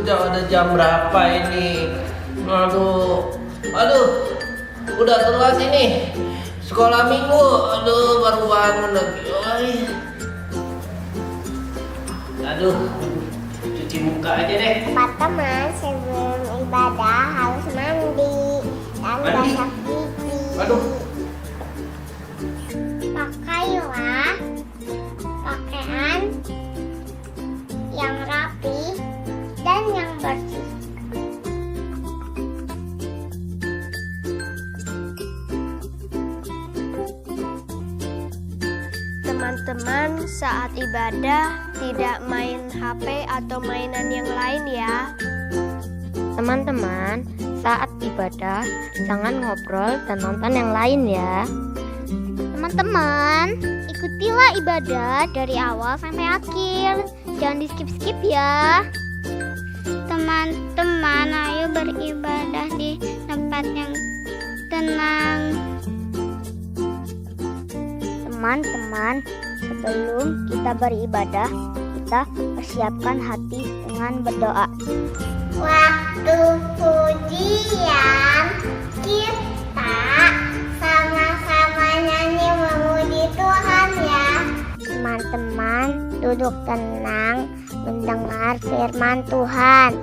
udah jam berapa ini? Aduh, udah telat ini. Sekolah minggu, baru bangun lagi. Aduh, cuci muka aja deh. Teman-teman, sebelum ibadah harus mandi dan gosok gigi. Aduh. Pakailah pakaian yang rapi dan yang bersih. Teman-teman, saat ibadah tidak main HP atau mainan yang lain ya. Teman-teman, saat ibadah jangan ngobrol dan nonton yang lain ya. Teman-teman, ikutilah ibadah dari awal sampai akhir. Jangan di skip-skip ya. Teman-teman, ayo beribadah di tempat yang tenang. Teman-teman, sebelum kita beribadah, kita persiapkan hati dengan berdoa. Waktu pujian kita sama-sama nyanyi memuji Tuhan ya. Teman-teman, duduk tenang mendengar firman Tuhan.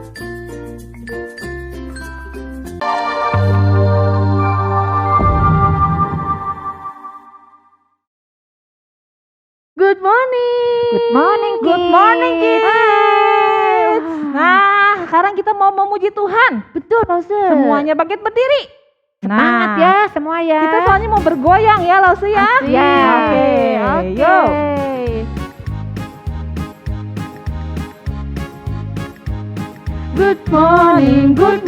Good morning. Good morning, kids. Good morning, kids. Nah, sekarang kita mau memuji Tuhan. Betul, Lause. Semuanya bangkit berdiri. Semangat ya semua ya. Kita soalnya mau bergoyang ya, Lause ya. Ya. Oke. Yo. Good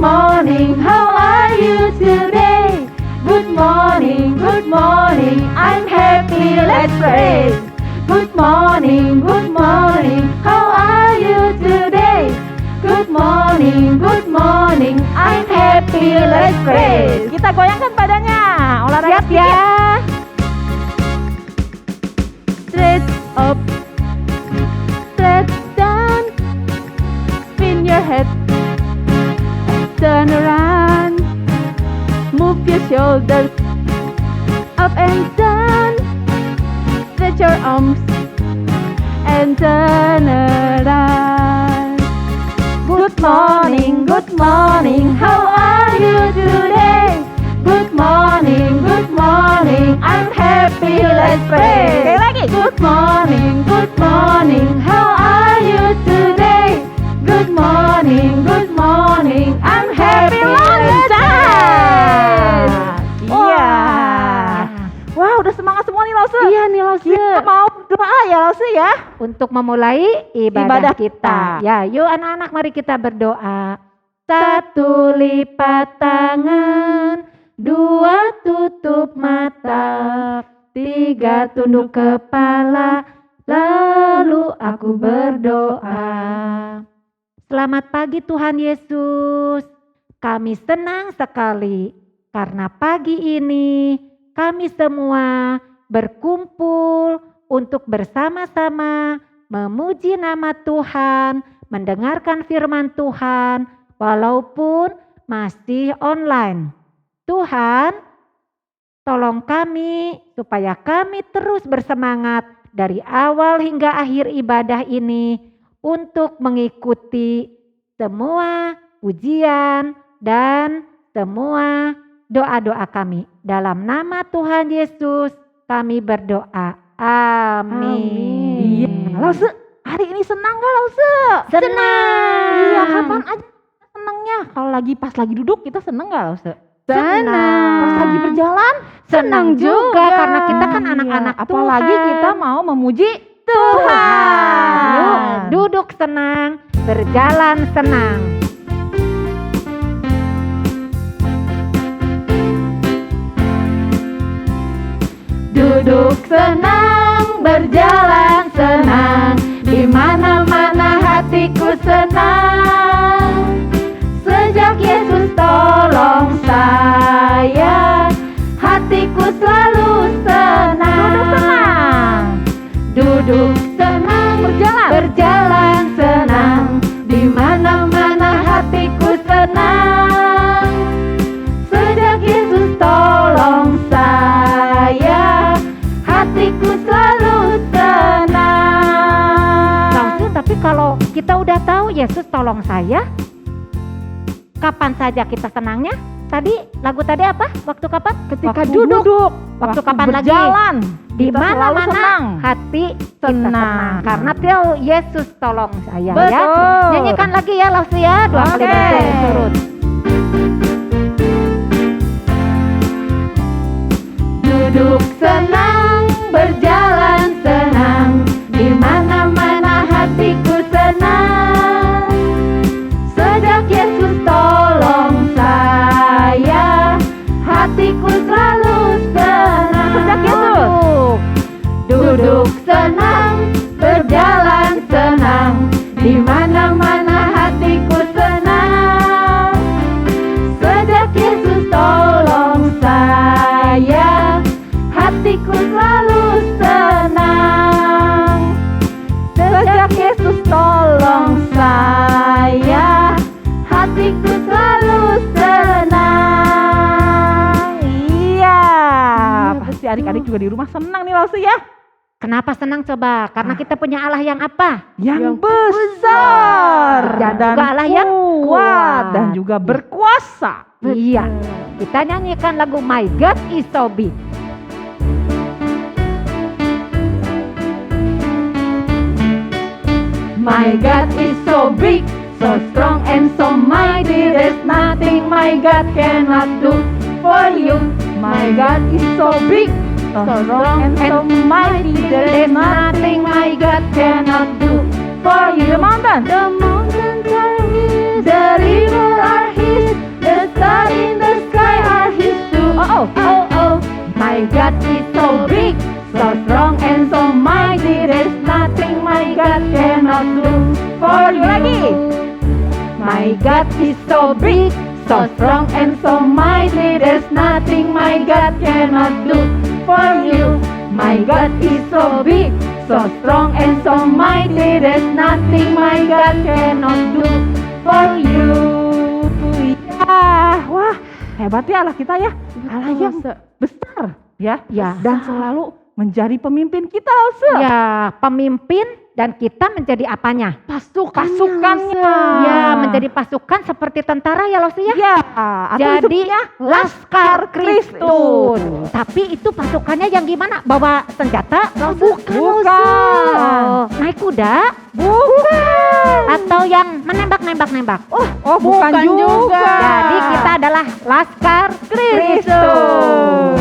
morning, how are you today? Good morning, I'm happy, let's pray. Good morning, how are you today? Good morning, I'm happy, let's pray. Kita goyangkan badannya, olahraga sedikit. ya. Straight up, straight down, spin your head, turn around, move your shoulders up and down, stretch your arms and turn around. Good morning, how are you today? Good morning, I'm happy, let's pray. Sekali lagi. Good morning, how are you today? Good morning, I'm happy, let's pray. Iya. Wah, udah semangat semua nih, Lause. Iya nih, Lause. Kita mau doa ya, Lause ya. Untuk memulai ibadah kita. Ya, yuk anak-anak mari kita berdoa. 1 lipat tangan, 2 tutup mata, 3 tunduk kepala, lalu aku berdoa. Selamat pagi Tuhan Yesus. Kami senang sekali karena pagi ini kami semua berkumpul untuk bersama-sama memuji nama Tuhan, mendengarkan firman Tuhan, walaupun masih online. Tuhan, tolong kami supaya kami terus bersemangat dari awal hingga akhir ibadah ini untuk mengikuti semua pujian dan semua doa-doa kami. Dalam nama Tuhan Yesus kami berdoa. Amin. Iya. Lause, hari ini senang gak, Lause? Senang. Iya, kapan aja senangnya. Kalau pas lagi duduk kita senang gak, Lause? Senang. Pas lagi berjalan Senang juga karena kita kan anak-anak Iya, apalagi Tuhan. kita mau memuji Tuhan. Yuk, Duduk senang, berjalan senang. Duduk senang, berjalan senang, di mana-mana hatiku senang. Sejak Yesus tolong saya, hatiku selalu senang. Duduk senang, berjalan senang, di mana-mana kalau kita udah tahu Yesus tolong saya, kapan saja kita senangnya? Tadi lagu tadi apa? Waktu kapan? Ketika Waktu duduk, Waktu kapan lagi? berjalan, Di kita selalu mana-mana senang. hati kita Senang. senang. Karena tahu Yesus tolong saya ya. Betul. Nyanyikan lagi ya Lausi ya, 2 kali Oke. berturut-turut. Duduk senang, berjalan senang, di mana-mana hatiku senang. Sejak Yesus tolong saya, hatiku selalu senang. Sejak Yesus duduk senang, berjalan senang, di mana-mana hatiku senang. Sejak Yesus tolong saya, hatiku selalu senang. Sejak Yesus tolong saya, hatiku selalu senang. Iya, pasti adik-adik juga di rumah senang nih Lausi ya. Kenapa senang coba? Karena kita punya Allah yang apa? Yang besar Dan juga Allah yang kuat. dan juga berkuasa. Iya. Kita nyanyikan lagu My God is so big. My God is so big, so strong and so mighty. There's nothing my God cannot do for you. My God is so big, so strong and so mighty. There's nothing my God cannot do for you. The mountains are His, the river are His, the stars in the sky are His too. Oh, oh, oh. My God is so big, so strong and so mighty. There's nothing my God cannot do for you. Lagi. My God is so big, so strong and so mighty. There's nothing my God cannot do for you. My God is so big, so strong and so mighty. There's nothing my God cannot do for you. Ya, wah hebat ya Allah kita ya. Allah yang besar ya. Ya. Dan selalu menjadi pemimpin kita Lausi. Ya, pemimpin dan kita menjadi apanya? Pasukannya. Ya, menjadi pasukan seperti tentara ya Lausi ya. Ya, atau Jadi disebutnya Laskar Kristus. Tapi itu pasukannya yang gimana? Bawa senjata? Bukan. Naik kuda? Bukan. Atau yang menembak-nembak-nembak? Oh, bukan juga. Jadi kita adalah Laskar Kristus.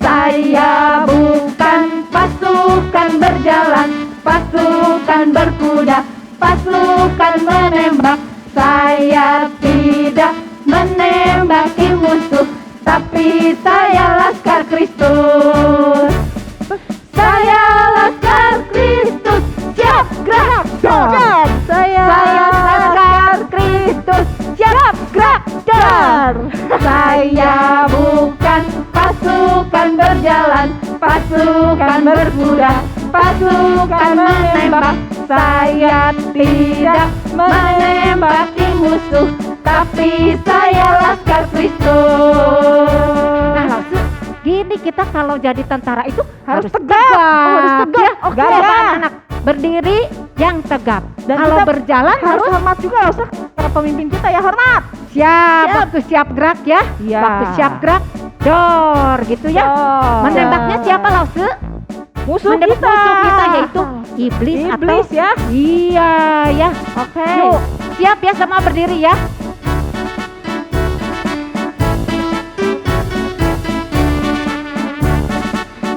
Saya bukan pasukan berjalan, pasukan berkuda, pasukan menembak. Saya tidak menembaki musuh, tapi saya Laskar Kristus. Saya Laskar Kristus, siap gerak dar. Saya Laskar Kristus, siap gerak dar. Saya bukan pasukan berjalan, pasukan berkuda, pasukan menembak. Saya tidak menembaki musuh, tapi saya Laskar Kristus. Nah, maksud gini, kita kalau jadi tentara itu harus tegap. Harus tegap. Ya, Oke. ya, anak-anak. Berdiri yang tegap. Dan kalau kita berjalan harus harus hormat juga Lausi. Para pemimpin kita ya hormat. siap. Waktu siap gerak ya. Iya. Waktu siap gerak, dor gitu ya. Dor. Menembaknya siapa Lause? Musuh Menembak kita. musuh kita yaitu iblis, Iblis atau ya. iya ya. Oke. Yuk, siap ya, semua berdiri ya.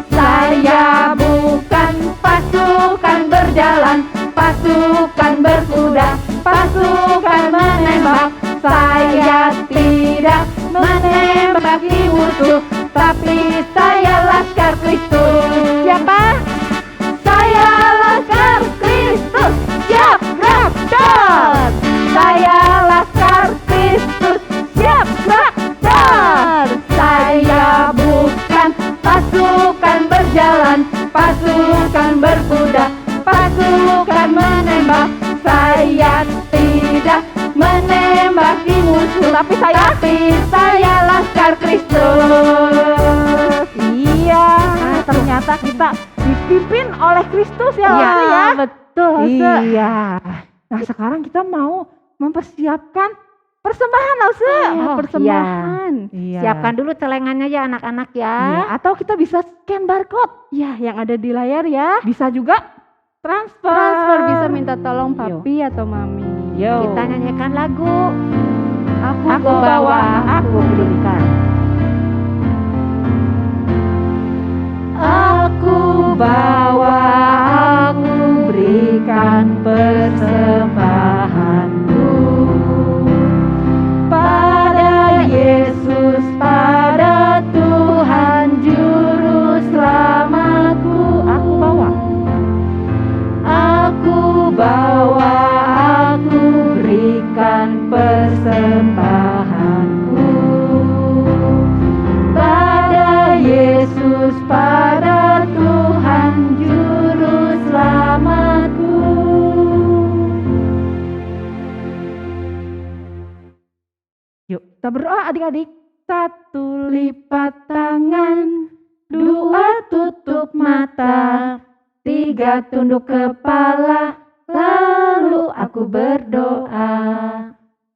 Saya bukan pasukan berjalan, pasukan berkuda, pasukan menembak. Saya tidak menembaki musuh, tapi saya Laskar Kristus. Siapa? Saya Laskar Kristus, siap gerak dar. Saya Laskar Kristus, siap gerak dar. Saya bukan pasukan berjalan, pasukan berkuda, pasukan menembak. Saya tidak menembaki musuh, tapi saya Laskar Kristus. Iya, ternyata kita dipimpin oleh Kristus ya. Iya, Lausi ya. Betul, Iya. Nah, sekarang kita mau mempersiapkan persembahan, Lause. persembahan. Iya. Siapkan dulu celengannya ya anak-anak ya. Iya, atau kita bisa scan barcode. Ya, yang ada di layar ya. Bisa juga transfer. Transfer bisa minta tolong Yo. papi atau mami. Yo. Kita nyanyikan lagu. Aku bawa, aku berikan. Aku bawa, aku berikan persembahanku pada Yesus, pada Tuhan Juru Selamatku. Aku bawa, aku berikan persembahanku pada Yesus, pada Tuhan Juru Selamatku. Yuk kita berdoa adik-adik. 1 lipat tangan, 2 tutup mata, 3 tunduk kepala, lalu aku berdoa.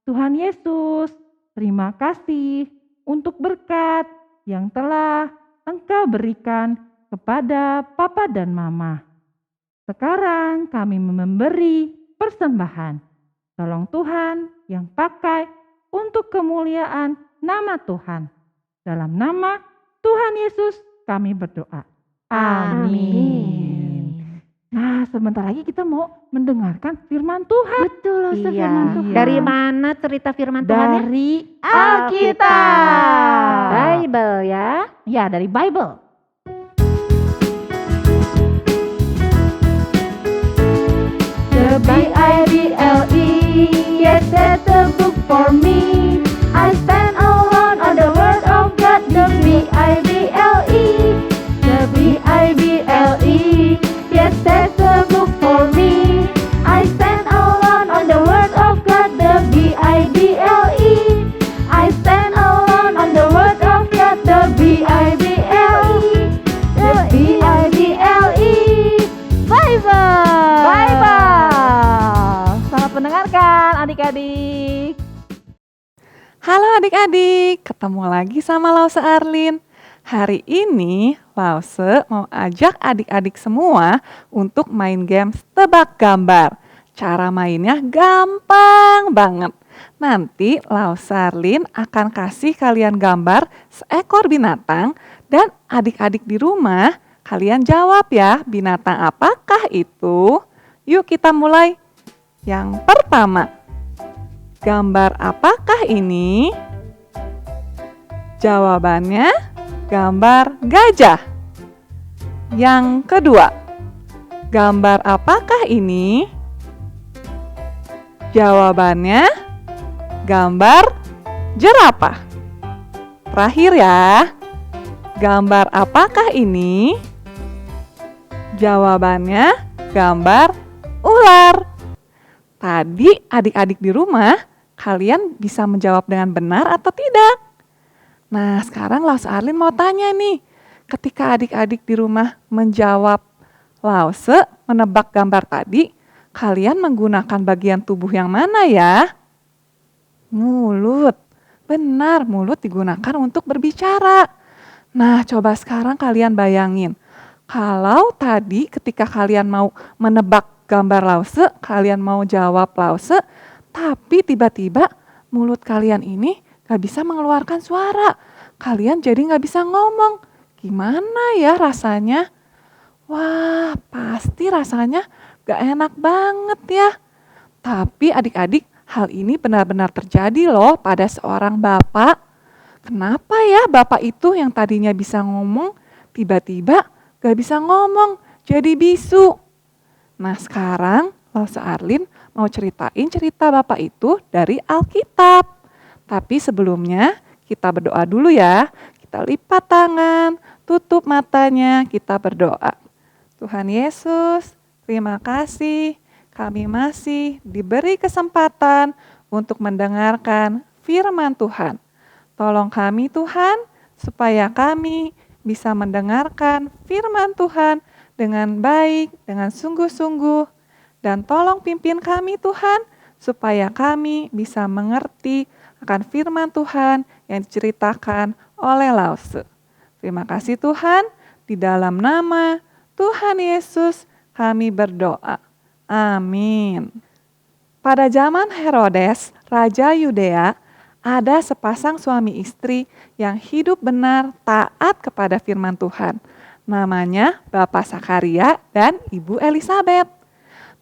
Tuhan Yesus, terima kasih untuk berkat yang telah Engkau berikan kepada Papa dan Mama. Sekarang kami memberi persembahan. Tolong Tuhan yang pakai untuk kemuliaan nama Tuhan. Dalam nama Tuhan Yesus kami berdoa. Amin. Nah, sebentar lagi kita mau mendengarkan firman Tuhan. Betul, Lause, Iya. firman Tuhan. Iya. Dari mana cerita firman Tuhan ya? Dari Alkitab. Bible ya. Ya, dari Bible. The Bible, yes, that's a book for me. I stand alone on the word of God. The Bible, the Bible, yes, that's a book for me. I stand alone on the word of God. The Bible, I stand alone on the word of God. The Bible, the Bible. Selamat mendengarkan adik-adik. Halo adik-adik, ketemu lagi sama Lause Arlin. Hari ini Lause mau ajak adik-adik semua untuk main games tebak gambar. Cara mainnya gampang banget. Nanti Lause Arlin akan kasih kalian gambar seekor binatang dan adik-adik di rumah kalian jawab ya, binatang apakah itu? Yuk kita mulai. Yang pertama, gambar apakah ini? Jawabannya gambar gajah. Yang kedua, gambar apakah ini? Jawabannya gambar jerapah. Terakhir ya, gambar apakah ini? Jawabannya gambar ular. Tadi adik-adik di rumah, kalian bisa menjawab dengan benar atau tidak? Nah, sekarang Lause Arlin mau tanya nih, ketika adik-adik di rumah menjawab Lause menebak gambar tadi, kalian menggunakan bagian tubuh yang mana ya? Mulut. Benar, mulut digunakan untuk berbicara. Nah, coba sekarang kalian bayangin, kalau tadi ketika kalian mau menebak gambar Lause, kalian mau jawab Lause, tapi tiba-tiba mulut kalian ini gak bisa mengeluarkan suara. Kalian jadi gak bisa ngomong. Gimana ya rasanya? Wah, pasti rasanya gak enak banget ya. Tapi adik-adik, hal ini benar-benar terjadi loh pada seorang bapak. Kenapa ya bapak itu yang tadinya bisa ngomong, tiba-tiba gak bisa ngomong, jadi bisu? Nah sekarang Lause Arlin mau ceritain cerita bapak itu dari Alkitab. Tapi sebelumnya kita berdoa dulu ya. Kita lipat tangan, tutup matanya, kita berdoa. Tuhan Yesus, terima kasih kami masih diberi kesempatan untuk mendengarkan firman Tuhan. Tolong kami Tuhan, supaya kami bisa mendengarkan firman Tuhan dengan baik, dengan sungguh-sungguh, dan tolong pimpin kami Tuhan, supaya kami bisa mengerti akan firman Tuhan yang diceritakan oleh Lause. Terima kasih Tuhan, di dalam nama Tuhan Yesus kami berdoa. Amin. Pada zaman Herodes, Raja Yudea, ada sepasang suami istri yang hidup benar taat kepada firman Tuhan. Namanya Bapak Sakaria dan Ibu Elisabet.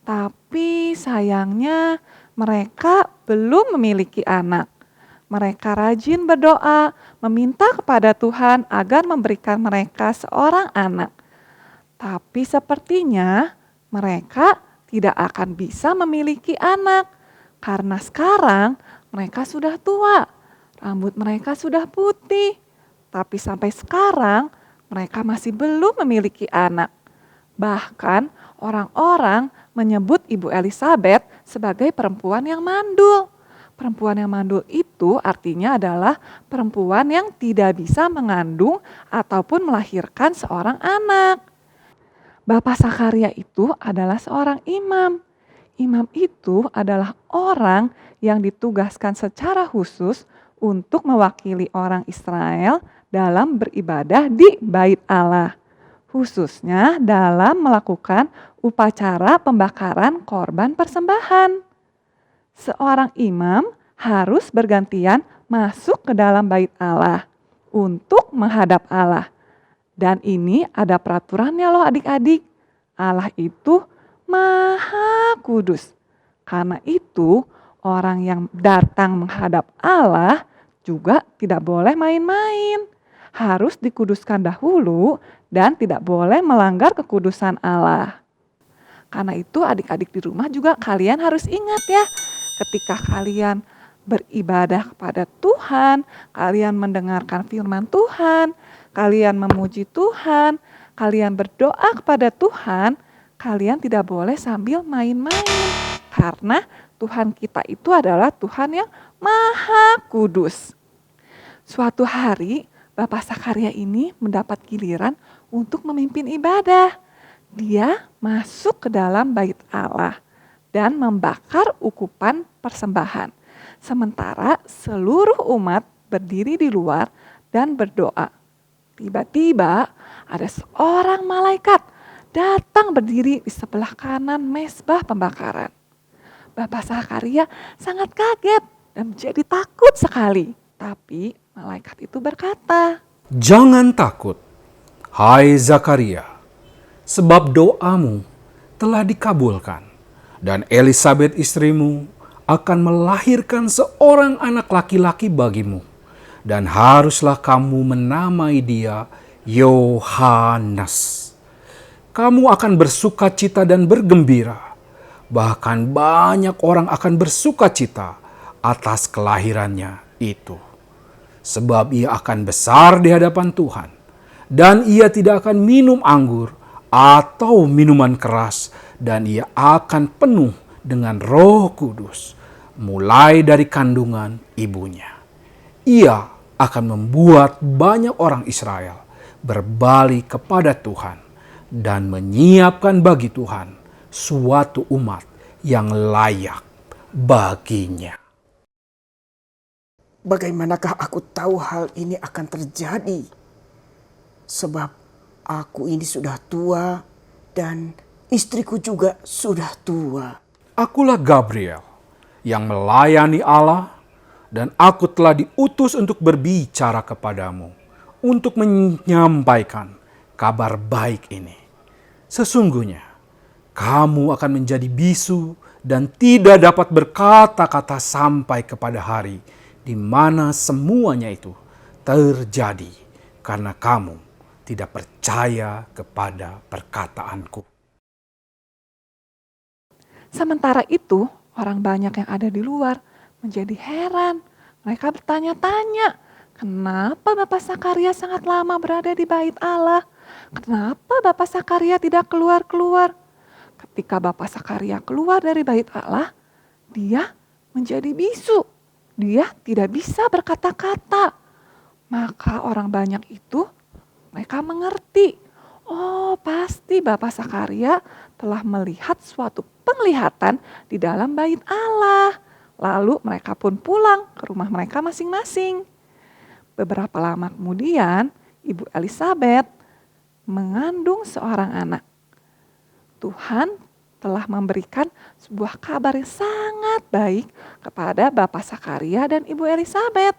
Tapi sayangnya mereka belum memiliki anak. Mereka rajin berdoa, meminta kepada Tuhan agar memberikan mereka seorang anak. Tapi sepertinya mereka tidak akan bisa memiliki anak. Karena sekarang mereka sudah tua, rambut mereka sudah putih. Tapi sampai sekarang mereka masih belum memiliki anak. Bahkan orang-orang menyebut Ibu Elisabet sebagai perempuan yang mandul. Perempuan yang mandul itu artinya adalah perempuan yang tidak bisa mengandung ataupun melahirkan seorang anak. Bapak Sakaria itu adalah seorang imam. Imam itu adalah orang yang ditugaskan secara khusus untuk mewakili orang Israel dalam beribadah di Bait Allah, khususnya dalam melakukan upacara pembakaran korban persembahan. Seorang imam harus bergantian masuk ke dalam Bait Allah untuk menghadap Allah. Dan ini ada peraturannya loh adik-adik. Allah itu Maha Kudus. Karena itu orang yang datang menghadap Allah juga tidak boleh main-main. Harus dikuduskan dahulu dan tidak boleh melanggar kekudusan Allah. Karena itu adik-adik di rumah juga kalian harus ingat ya. Ketika kalian beribadah kepada Tuhan, kalian mendengarkan firman Tuhan, kalian memuji Tuhan, kalian berdoa kepada Tuhan, kalian tidak boleh sambil main-main. Karena Tuhan kita itu adalah Tuhan yang Maha Kudus. Suatu hari, Bapak Sakaria ini mendapat giliran untuk memimpin ibadah. Dia masuk ke dalam Bait Allah dan membakar ukupan persembahan. Sementara seluruh umat berdiri di luar dan berdoa. Tiba-tiba ada seorang malaikat datang berdiri di sebelah kanan mezbah pembakaran. Bapak Sakaria sangat kaget dan menjadi takut sekali. Tapi malaikat itu berkata, "Jangan takut, hai Zakaria, sebab doamu telah dikabulkan, dan Elisabet istrimu akan melahirkan seorang anak laki-laki bagimu, dan haruslah kamu menamai dia Yohanes. Kamu akan bersukacita dan bergembira, bahkan banyak orang akan bersukacita atas kelahirannya itu. Sebab ia akan besar di hadapan Tuhan, dan ia tidak akan minum anggur atau minuman keras, dan ia akan penuh dengan Roh Kudus, mulai dari kandungan ibunya. Ia akan membuat banyak orang Israel berbalik kepada Tuhan, dan menyiapkan bagi Tuhan suatu umat yang layak baginya." Bagaimanakah aku tahu hal ini akan terjadi? Sebab aku ini sudah tua dan istriku juga sudah tua. Akulah Gabriel yang melayani Allah, dan aku telah diutus untuk berbicara kepadamu, untuk menyampaikan kabar baik ini. Sesungguhnya kamu akan menjadi bisu dan tidak dapat berkata-kata sampai kepada hari di mana semuanya itu terjadi, karena kamu tidak percaya kepada perkataanku. Sementara itu, orang banyak yang ada di luar menjadi heran. Mereka bertanya-tanya, kenapa Bapak Sakaria sangat lama berada di Bait Allah? Kenapa Bapak Sakaria tidak keluar-keluar? Ketika Bapak Sakaria keluar dari Bait Allah, dia menjadi bisu. Dia tidak bisa berkata-kata. Maka orang banyak itu, mereka mengerti. Oh, pasti Bapak Sakaria telah melihat suatu penglihatan di dalam bait Allah. Lalu mereka pun pulang ke rumah mereka masing-masing. Beberapa lama kemudian, Ibu Elizabeth mengandung seorang anak. Tuhan telah memberikan sebuah kabar yang sangat baik kepada Bapak Sakaria dan Ibu Elizabeth.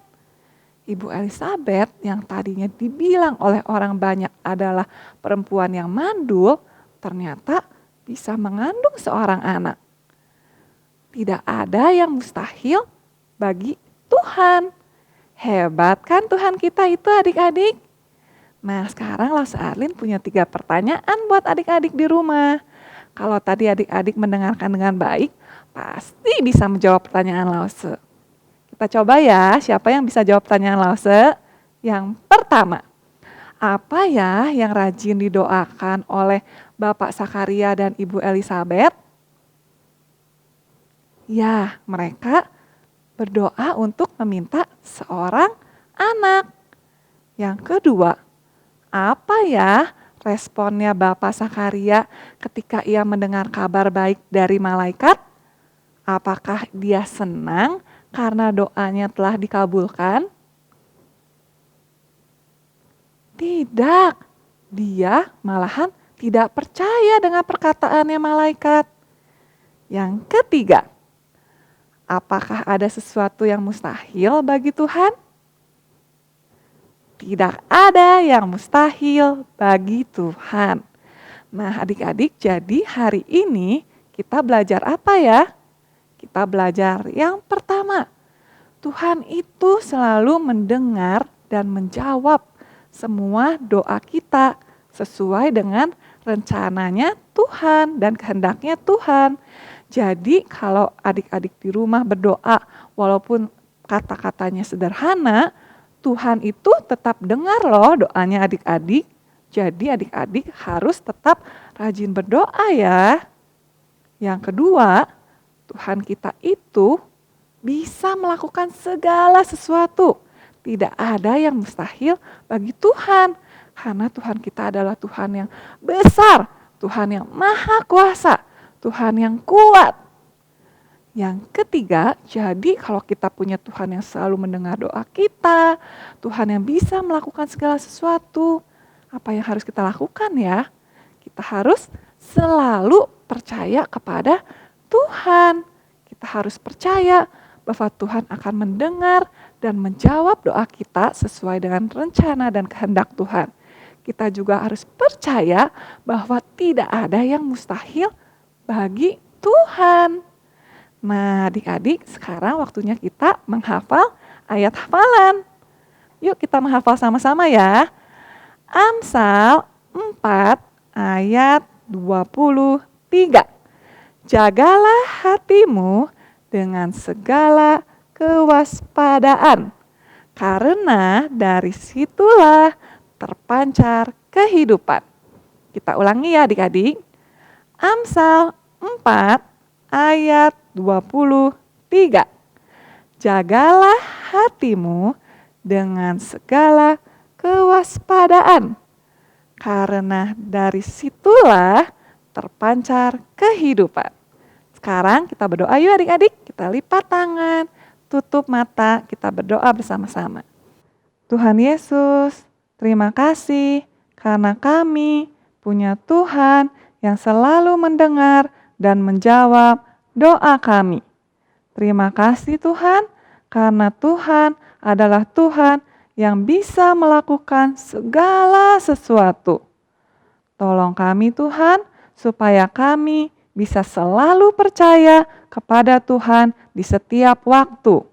Ibu Elizabeth yang tadinya dibilang oleh orang banyak adalah perempuan yang mandul, ternyata bisa mengandung seorang anak. Tidak ada yang mustahil bagi Tuhan. Hebat kan Tuhan kita itu adik-adik? Nah sekarang Lause Arlin punya 3 pertanyaan buat adik-adik di rumah. Kalau tadi adik-adik mendengarkan dengan baik, pasti bisa menjawab pertanyaan Lause. Kita coba ya, siapa yang bisa jawab pertanyaan Lause? Yang pertama, apa ya yang rajin didoakan oleh Bapak Sakaria dan Ibu Elizabeth? Ya, mereka berdoa untuk meminta seorang anak. Yang kedua, apa ya responnya Bapak Sakaria ketika ia mendengar kabar baik dari malaikat? Apakah dia senang karena doanya telah dikabulkan? Tidak, dia malahan tidak percaya dengan perkataannya malaikat. Yang ketiga, apakah ada sesuatu yang mustahil bagi Tuhan? Tidak ada yang mustahil bagi Tuhan. Nah adik-adik, jadi hari ini kita belajar apa ya? Kita belajar yang pertama, Tuhan itu selalu mendengar dan menjawab semua doa kita sesuai dengan rencananya Tuhan dan kehendaknya Tuhan. Jadi kalau adik-adik di rumah berdoa walaupun kata-katanya sederhana, Tuhan itu tetap dengar loh doanya adik-adik. Jadi adik-adik harus tetap rajin berdoa ya. Yang kedua, Tuhan kita itu bisa melakukan segala sesuatu. Tidak ada yang mustahil bagi Tuhan. Karena Tuhan kita adalah Tuhan yang besar, Tuhan yang maha kuasa, Tuhan yang kuat. Yang ketiga, jadi kalau kita punya Tuhan yang selalu mendengar doa kita, Tuhan yang bisa melakukan segala sesuatu, apa yang harus kita lakukan ya? Kita harus selalu percaya kepada Tuhan. Kita harus percaya bahwa Tuhan akan mendengar dan menjawab doa kita sesuai dengan rencana dan kehendak Tuhan. Kita juga harus percaya bahwa tidak ada yang mustahil bagi Tuhan. Nah adik-adik, sekarang waktunya kita menghafal ayat hafalan. Yuk kita menghafal sama-sama ya. Amsal 4 ayat 23. Jagalah hatimu dengan segala kewaspadaan, karena dari situlah terpancar kehidupan. Kita ulangi ya adik-adik. Amsal 4 ayat 23. Jagalah hatimu dengan segala kewaspadaan, karena dari situlah terpancar kehidupan. Sekarang kita berdoa yuk adik-adik. Kita lipat tangan, tutup mata, kita berdoa bersama-sama. Tuhan Yesus, terima kasih karena kami punya Tuhan yang selalu mendengar dan menjawab doa kami. Terima kasih Tuhan, karena Tuhan adalah Tuhan yang bisa melakukan segala sesuatu. Tolong kami Tuhan, supaya kami bisa selalu percaya kepada Tuhan di setiap waktu.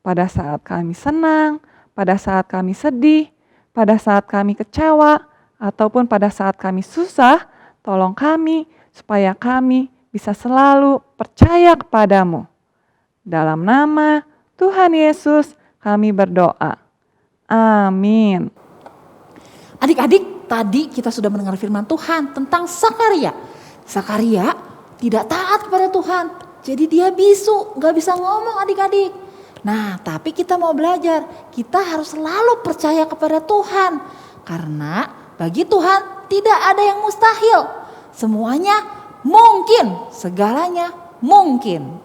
Pada saat kami senang, pada saat kami sedih, pada saat kami kecewa, ataupun pada saat kami susah, tolong kami supaya kami bisa selalu percaya kepadamu. Dalam nama Tuhan Yesus kami berdoa. Amin. Adik-adik, tadi kita sudah mendengar firman Tuhan tentang Sakaria. Sakaria tidak taat kepada Tuhan, jadi dia bisu, gak bisa ngomong adik-adik. Nah, tapi kita mau belajar, kita harus selalu percaya kepada Tuhan. Karena bagi Tuhan tidak ada yang mustahil. Semuanya mungkin, segalanya mungkin.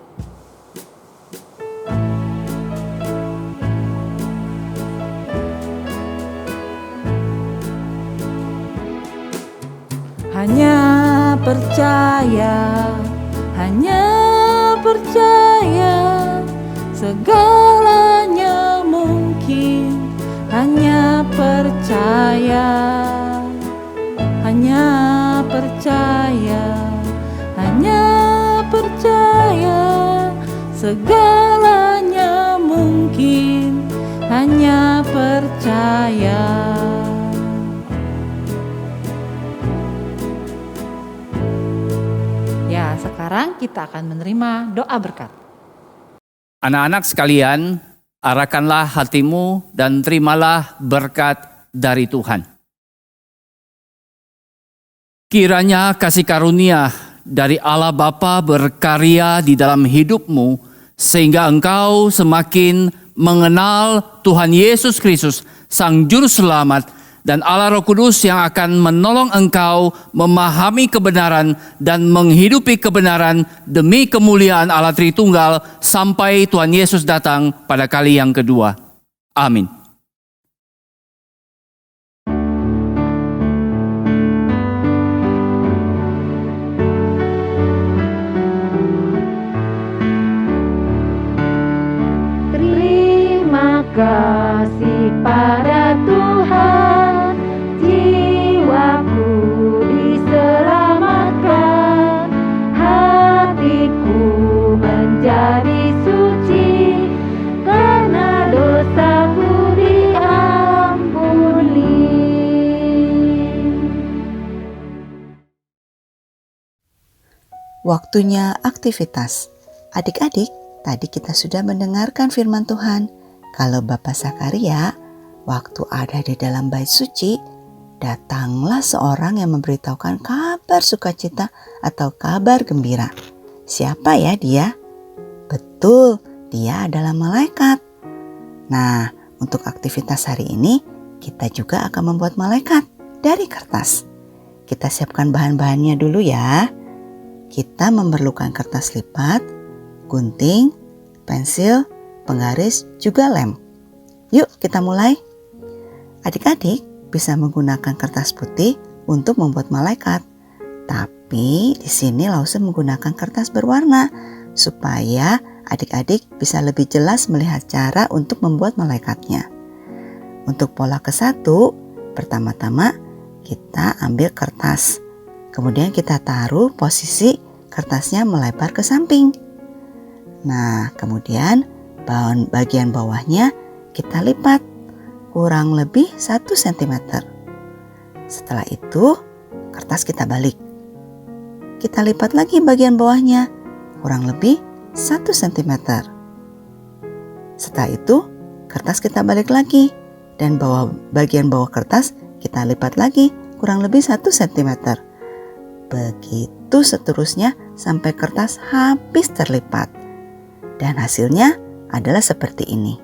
Hanya percaya, segalanya mungkin. Hanya percaya, segalanya mungkin. Hanya percaya. Ya, sekarang kita akan menerima doa berkat. Anak-anak sekalian, arahkanlah hatimu dan terimalah berkat dari Tuhan. Kiranya kasih karunia dari Allah Bapa berkarya di dalam hidupmu, sehingga engkau semakin mengenal Tuhan Yesus Kristus, Sang Juru Selamat, dan Allah Roh Kudus yang akan menolong engkau memahami kebenaran dan menghidupi kebenaran demi kemuliaan Allah Tritunggal sampai Tuhan Yesus datang pada kali yang kedua. Amin. Terima kasih pada Tuhan, jiwaku diselamatkan, hatiku menjadi suci, karena dosaku diampuni. Waktunya aktivitas. Adik-adik, tadi kita sudah mendengarkan firman Tuhan. Kalau Bapak Zakaria, waktu ada di dalam bait suci, datanglah seorang yang memberitahukan kabar sukacita atau kabar gembira. Siapa ya dia? Betul, dia adalah malaikat. Nah, untuk aktivitas hari ini, kita juga akan membuat malaikat dari kertas. Kita siapkan bahan-bahannya dulu ya. Kita memerlukan kertas lipat, gunting, pensil, penggaris, juga lem. Yuk kita mulai. Adik-adik bisa menggunakan kertas putih untuk membuat malaikat. Tapi di sini Lause menggunakan kertas berwarna supaya adik-adik bisa lebih jelas melihat cara untuk membuat malaikatnya. Untuk pola ke-1, pertama-tama kita ambil kertas. Kemudian kita taruh posisi kertasnya melebar ke samping. Nah, kemudian bagian bawahnya kita lipat kurang lebih 1 cm. Setelah itu, kertas kita balik. Kita lipat lagi bagian bawahnya kurang lebih 1 cm. Setelah itu, kertas kita balik lagi dan bagian bawah kertas kita lipat lagi kurang lebih 1 cm. Begitu seterusnya sampai kertas habis terlipat. Dan hasilnya adalah seperti ini.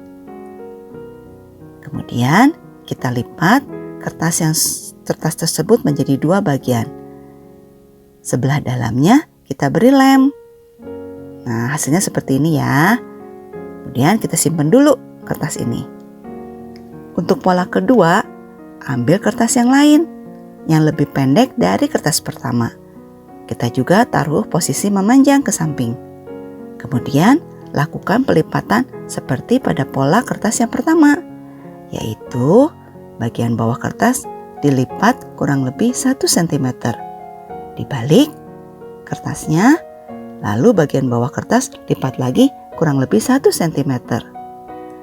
Kemudian kita lipat kertas tersebut menjadi 2 bagian. Sebelah dalamnya kita beri lem. Nah, hasilnya seperti ini ya. Kemudian kita simpan dulu kertas ini. Untuk pola kedua, ambil kertas yang lain yang lebih pendek dari kertas pertama. Kita juga taruh posisi memanjang ke samping. Kemudian lakukan pelipatan seperti pada pola kertas yang pertama, yaitu bagian bawah kertas dilipat kurang lebih 1 cm. Dibalik kertasnya, lalu bagian bawah kertas lipat lagi kurang lebih 1 cm.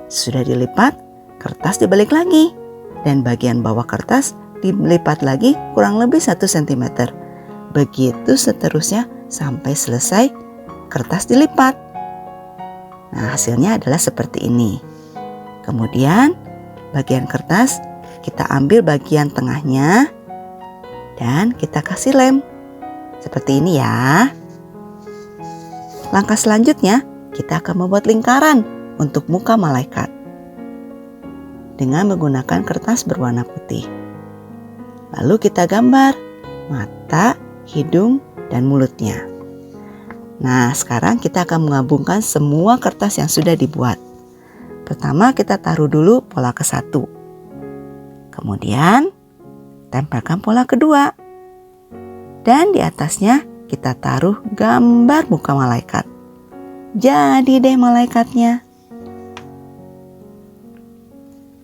Sudah dilipat, kertas dibalik lagi dan bagian bawah kertas dilipat lagi kurang lebih 1 cm. Begitu seterusnya sampai selesai kertas dilipat. Nah, hasilnya adalah seperti ini. Kemudian bagian kertas kita ambil bagian tengahnya dan kita kasih lem. Seperti ini ya. Langkah selanjutnya kita akan membuat lingkaran untuk muka malaikat dengan menggunakan kertas berwarna putih. Lalu kita gambar mata, hidung, dan mulutnya. Nah, sekarang kita akan menggabungkan semua kertas yang sudah dibuat. Pertama kita taruh dulu pola ke-1. Kemudian tempelkan pola kedua. Dan di atasnya kita taruh gambar muka malaikat. Jadi deh malaikatnya.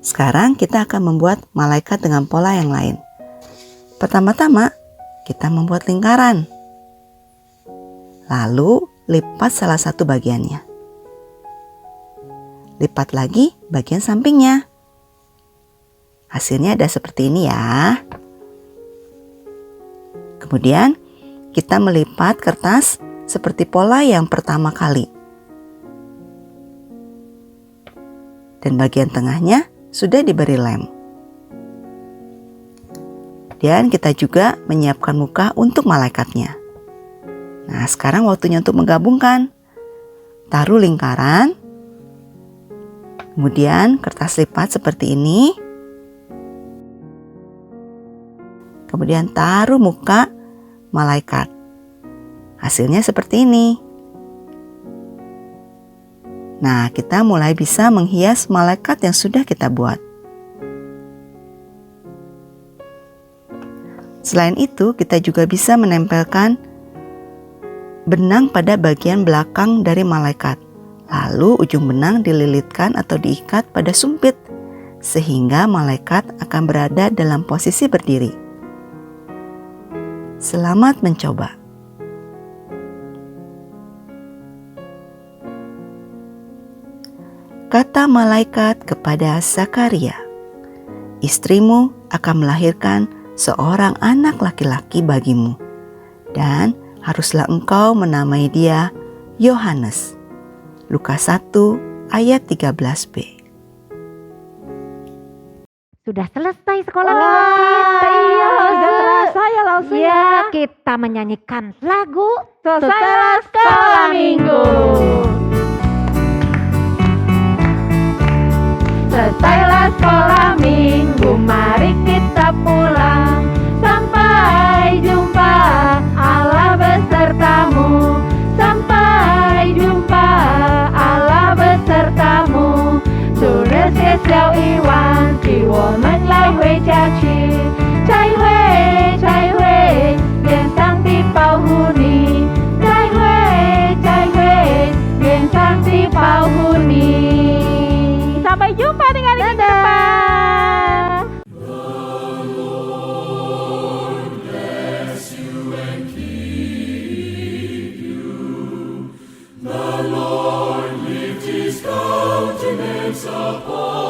Sekarang kita akan membuat malaikat dengan pola yang lain. Pertama-tama kita membuat lingkaran. Lalu lipat salah satu bagiannya. Lipat lagi bagian sampingnya. Hasilnya ada seperti ini ya. Kemudian kita melipat kertas seperti pola yang pertama kali. Dan bagian tengahnya sudah diberi lem. Dan kita juga menyiapkan muka untuk malaikatnya. Nah, sekarang waktunya untuk menggabungkan. Taruh lingkaran. Kemudian kertas lipat seperti ini. Kemudian taruh muka malaikat. Hasilnya seperti ini. Nah, kita mulai bisa menghias malaikat yang sudah kita buat. Selain itu, kita juga bisa menempelkan benang pada bagian belakang dari malaikat. Lalu ujung benang dililitkan atau diikat pada sumpit, sehingga malaikat akan berada dalam posisi berdiri. Selamat mencoba. Kata malaikat kepada Zakaria, "Istrimu akan melahirkan seorang anak laki-laki bagimu, dan haruslah engkau menamai dia Yohanes." Lukas 1 ayat 13b. Sudah selesai sekolah minggu kita. Iya, sudah terasa ya langsung. Ya, kita menyanyikan lagu Selesailah Sekolah Minggu. Selesailah sekolah minggu, mari kita pulang. Sampai jumpa, Allah besertamu. Sampai jumpa, Allah besertamu. 祝热些小遗忘，替我们来回家去。再会，再会，愿上帝保护你。再会，再会，愿上帝保护你。Sampai jumpa dengan minggu depan. The Lord lift his countenance upon